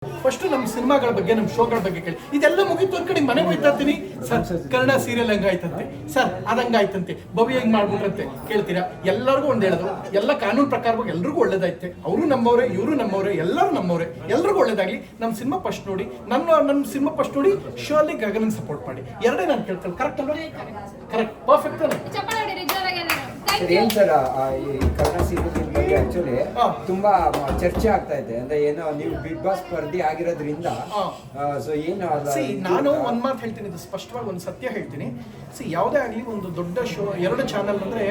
First ನಮ್ಮ ಸಿನಿಮಾಗಳ ಬಗ್ಗೆ ನಮ್ಮ ಶೋಗಳ ಬಗ್ಗೆ ಕೇಳಿ. ಇದೆಲ್ಲ ಮುಗಿತು ಒಂದ್ ಕಡೆ ಮನೆಗೆ ಹೋಯ್ತಾ ಇರ್ತೀನಿ ಸರ್, ಕನ್ನಡ ಸೀರಿಯಲ್ ಹಂಗಾಯ್ತಂತೆ ಸರ್, ಅದಂಗಾಯ್ತಂತೆ, ಭವ್ಯ ಹೆಂಗ್ ಮಾಡ್ಬಿಟ್ರಂತೆ ಕೇಳ್ತೀರಾ. ಎಲ್ಲರಿಗೂ ಒಂದ್ ಹೇಳೋದು, ಎಲ್ಲ ಕಾನೂನು ಪ್ರಕಾರವಾಗಿ ಎಲ್ರಿಗೂ ಒಳ್ಳೇದಾಯ್ತೆ. ಅವರು ನಮ್ಮವ್ರೆ, ಇವರು ನಮ್ಮವ್ರೆ, ಎಲ್ಲರೂ ನಮ್ಮವ್ರೆ, ಎಲ್ರಿಗೂ ಒಳ್ಳೇದಾಗ್ಲಿ. ನಮ್ಮ ಸಿನಿಮಾ ಫಸ್ಟ್ ನೋಡಿ, ನನ್ನ ಸಿನಿಮಾ ಫಸ್ಟ್ ನೋಡಿ, ಶೋಲಿ ಗಗನನ್ ಸಪೋರ್ಟ್ ಮಾಡಿ. ಎರಡೇ ನಾನು ಕೇಳ್ತೇನೆ. ಕರೆಕ್ಟ್ ಅಲ್ವಾ? ಕರೆಕ್ಟ್, ಪರ್ಫೆಕ್ಟ್ ತಾನೆ? ಏನ್ ಸರ್, ಈ ಕನ್ನಡ ಸೀರಿಯಲ್ ಬಗ್ಗೆ ಆಕ್ಚುಲಿ ತುಂಬಾ ಚರ್ಚೆ ಆಗ್ತಾ ಇದೆ. ಅಂದ್ರೆ ಏನೋ ನೀವು ಬಿಗ್ ಬಾಸ್ ಸ್ಪರ್ಧಿ ಆಗಿರೋದ್ರಿಂದ ಸೊ ಏನು ನಾನು ಒಂದ್ ಮಾತು ಹೇಳ್ತೀನಿ, ಇದು ಸ್ಪಷ್ಟವಾಗಿ ಒಂದು ಸತ್ಯ ಹೇಳ್ತೀನಿ. ಯಾವುದೇ ಆಗಲಿ ಒಂದು ದೊಡ್ಡ ಶೋ, ಎರಡು ಚಾನಲ್ ಅಂದ್ರೆ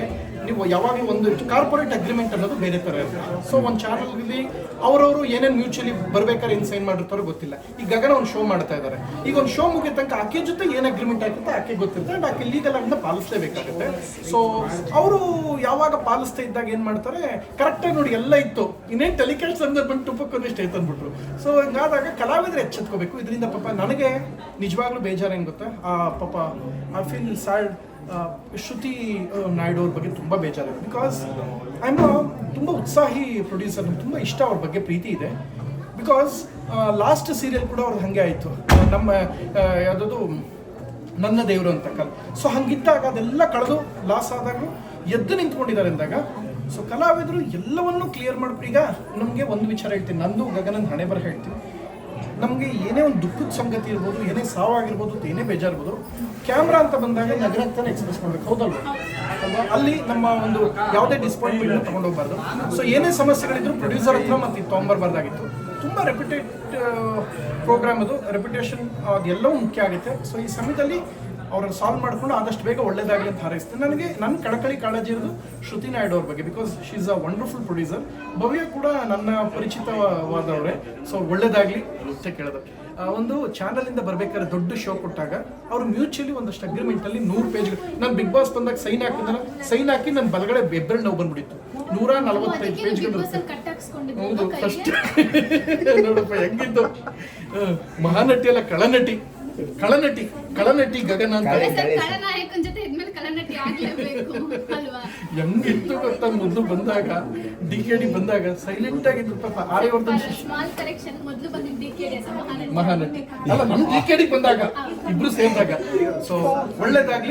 ನೀವು ಯಾವಾಗಲೂ ಒಂದು ಕಾರ್ಪೊರೇಟ್ ಅಗ್ರಿಮೆಂಟ್ ಅನ್ನೋದು ಬೇರೆ ತರ ಇರುತ್ತೆ. ಸೊ ಒಂದು ಚಾನಲ್ನಲ್ಲಿ ಅವರವರು ಏನೇನು ಮ್ಯೂಚುವಲಿ ಬರ್ಬೇಕಾದ್ರೆ ಏನು ಸೈನ್ ಮಾಡಿರ್ತಾರೋ ಗೊತ್ತಿಲ್ಲ. ಈಗ ಗಗನ ಒಂದು ಶೋ ಮಾಡ್ತಾ ಇದ್ದಾರೆ. ಈಗ ಒಂದು ಶೋ ಮುಗಿದ ತನಕ ಆಕೆ ಜೊತೆ ಏನು ಅಗ್ರಿಮೆಂಟ್ ಆಗುತ್ತೆ ಆಕೆ ಗೊತ್ತಿರುತ್ತೆ, ಅಂಡ್ ಆಕೆ ಲೀಗಲ್ ಆಗಿ ಪಾಲಿಸಲೇಬೇಕಾಗುತ್ತೆ. ಸೊ ಅವರು ಯಾವಾಗ ಪಾಲಿಸ್ತಾ ಇದ್ದಾಗ ಏನ್ ಮಾಡ್ತಾರೆ, ಕರೆಕ್ಟಾಗಿ ನೋಡಿ ಎಲ್ಲ ಇತ್ತು, ಇನ್ನೇನು ಟೆಲಿಕಾಸ್ಟ್ ಬಂದು ಟುಪ್ಪಕ್ಕೊಂದಿಷ್ಟು ಐತೆ ಅಂದ್ಬಿಟ್ರು. ಸೊ ಹಿಂಗಾದಾಗ ಕಲಾವಿದ್ರು ಎಚ್ಚೆತ್ಕೋಬೇಕು. ಇದರಿಂದ ಪಾಪ ನನಗೆ ನಿಜವಾಗ್ಲೂ ಬೇಜಾರು ಹೆಂಗ್ ಗೊತ್ತಾ, ಪಾಪ ಐ ಫೀಲ್ ಸ್ಯಾಡ್. ಶ್ರುತಿ ನಾಯ್ಡು ಅವ್ರ ಬಗ್ಗೆ ತುಂಬ ಬೇಜಾರಿದೆ. ಬಿಕಾಸ್ ಐ ಆಮ್ ತುಂಬ ಉತ್ಸಾಹಿ ಪ್ರೊಡ್ಯೂಸರ್, ನಂಗೆ ತುಂಬ ಇಷ್ಟ, ಅವ್ರ ಬಗ್ಗೆ ಪ್ರೀತಿ ಇದೆ. ಬಿಕಾಸ್ ಲಾಸ್ಟ್ ಸೀರಿಯಲ್ ಕೂಡ ಅವ್ರದ್ದು ಹಾಗೆ ಆಯಿತು, ನಮ್ಮ ಯಾವುದದು ನನ್ನ ದೇವರು ಅಂತ ಕಲ್. ಸೊ ಹಂಗಿದ್ದಾಗ ಅದೆಲ್ಲ ಕಳೆದು ಲಾಸ್ ಆದಾಗ ಎದ್ದು ನಿಂತ್ಕೊಂಡಿದ್ದಾರೆ ಅಂದಾಗ, ಸೊ ಕಲಾವಿದರು ಎಲ್ಲವನ್ನೂ ಕ್ಲಿಯರ್ ಮಾಡ್ಬಿಟ್ಟು. ಈಗ ನಮಗೆ ಒಂದು ವಿಚಾರ ಹೇಳ್ತೀನಿ, ನಂದು ಗಗನಂದ ಹಣೆ ಬರ ಹೇಳ್ತೀನಿ. ನಮಗೆ ಏನೇ ಒಂದು ದುಃಖದ ಸಂಗತಿ ಇರ್ಬೋದು, ಏನೇ ಸಾವಾಗಿರ್ಬೋದು, ಏನೇ ಬೇಜಾರ್ಬೋದು, ಕ್ಯಾಮ್ರಾ ಅಂತ ಬಂದಾಗ ನಗರಂತಾನೆ ಎಕ್ಸ್ಪ್ರೆಸ್ ಮಾಡ್ಬೇಕು, ಹೌದಲ್ವ? ಅಲ್ಲಿ ನಮ್ಮ ಒಂದು ಯಾವುದೇ ಡಿಸಪಾಯಿಂಟ್ಮೆಂಟ್ ತಗೊಂಡೋಗ್ಬಾರ್ದು. ಸೊ ಏನೇ ಸಮಸ್ಯೆಗಳಿದ್ರು ಪ್ರೊಡ್ಯೂಸರ್ ಹತ್ರ ಮತ್ತೆ ತೊಗೊಂಬರ್ಬಾರ್ದಾಗಿತ್ತು. ತುಂಬ ರೆಪ್ಯುಟೇಟ್ ಪ್ರೋಗ್ರಾಮ್ ಅದು, ರೆಪ್ಯುಟೇಷನ್ ಅದೆಲ್ಲವೂ ಮುಖ್ಯ ಆಗುತ್ತೆ. ಸೊ ಈ ಸಮಯದಲ್ಲಿ ಅವ್ರನ್ನ ಸಾಲ್ವ್ ಮಾಡ್ಕೊಂಡು ಆದಷ್ಟು ಬೇಗ ಒಳ್ಳೇದಾಗಲಿ ಅಂತ ಹಾರೈಸ್ತೇನೆ. ನನಗೆ ನನ್ನ ಕಳಕಳಿ ಕಾಳಜಿ ಇರೋದು ಶ್ರುತಿ ನಾಯ್ಡು ಅವ್ರ ಬಗ್ಗೆ. Because she is a wonderful producer. Bhavya ಕೂಡ ನನ್ನ ಪರಿಚಿತವಾದವರೇ. ಸೊ ಒಳ್ಳೇದಾಗಲಿ ಅಂತ ಕೇಳೋದು. ಒಂದು ಚಾನಲಿಂದ ಬರ್ಬೇಕಾದ್ರೆ ದೊಡ್ಡ ಶೋ ಕೊಟ್ಟಾಗ ಅವರು ಮ್ಯೂಚುವಲಿ ಒಂದಷ್ಟು ಅಗ್ರಿಮೆಂಟಲ್ಲಿ 100 ಪೇಜ್ಗಳು, ನಾನು ಬಿಗ್ ಬಾಸ್ ಬಂದಾಗ ಸೈನ್ ಹಾಕಿ ನನ್ನ ಬಲಗಡೆ ಬೆಬ್ಬೆರಳು ನೋವು ಬಂದ್ಬಿಟ್ಟಿತ್ತು. 145 ಪೇಜ್ಗಳು. ಹೌದು, ಫಸ್ಟ್ ನೋಡಪ್ಪ ಹೆಂಗಿದ್ದು. ಮಹಾನಟಿ ಅಲ್ಲ, ಕಳನಟಿ ಗಗನ ಅಂತ ಹೆಂಗಿತ್ತು ಗೊತ್ತಾ. ಮೊದಲು ಬಂದಾಗ ಡಿ ಬಂದಾಗ ಸೈಲೆಂಟ್ ಆಗಿದ್ರು ಪಾಪ. ಆರ್ಯವರ್ಧನ್ ಮಹಾನಟಿ ಅಲ್ಲ, ನಮ್ ಡಿ ಬಂದಾಗ ಇಬ್ರು ಸೇರಿದಾಗ. ಸೊ ಒಳ್ಳೇದಾಗ್ಲಿ.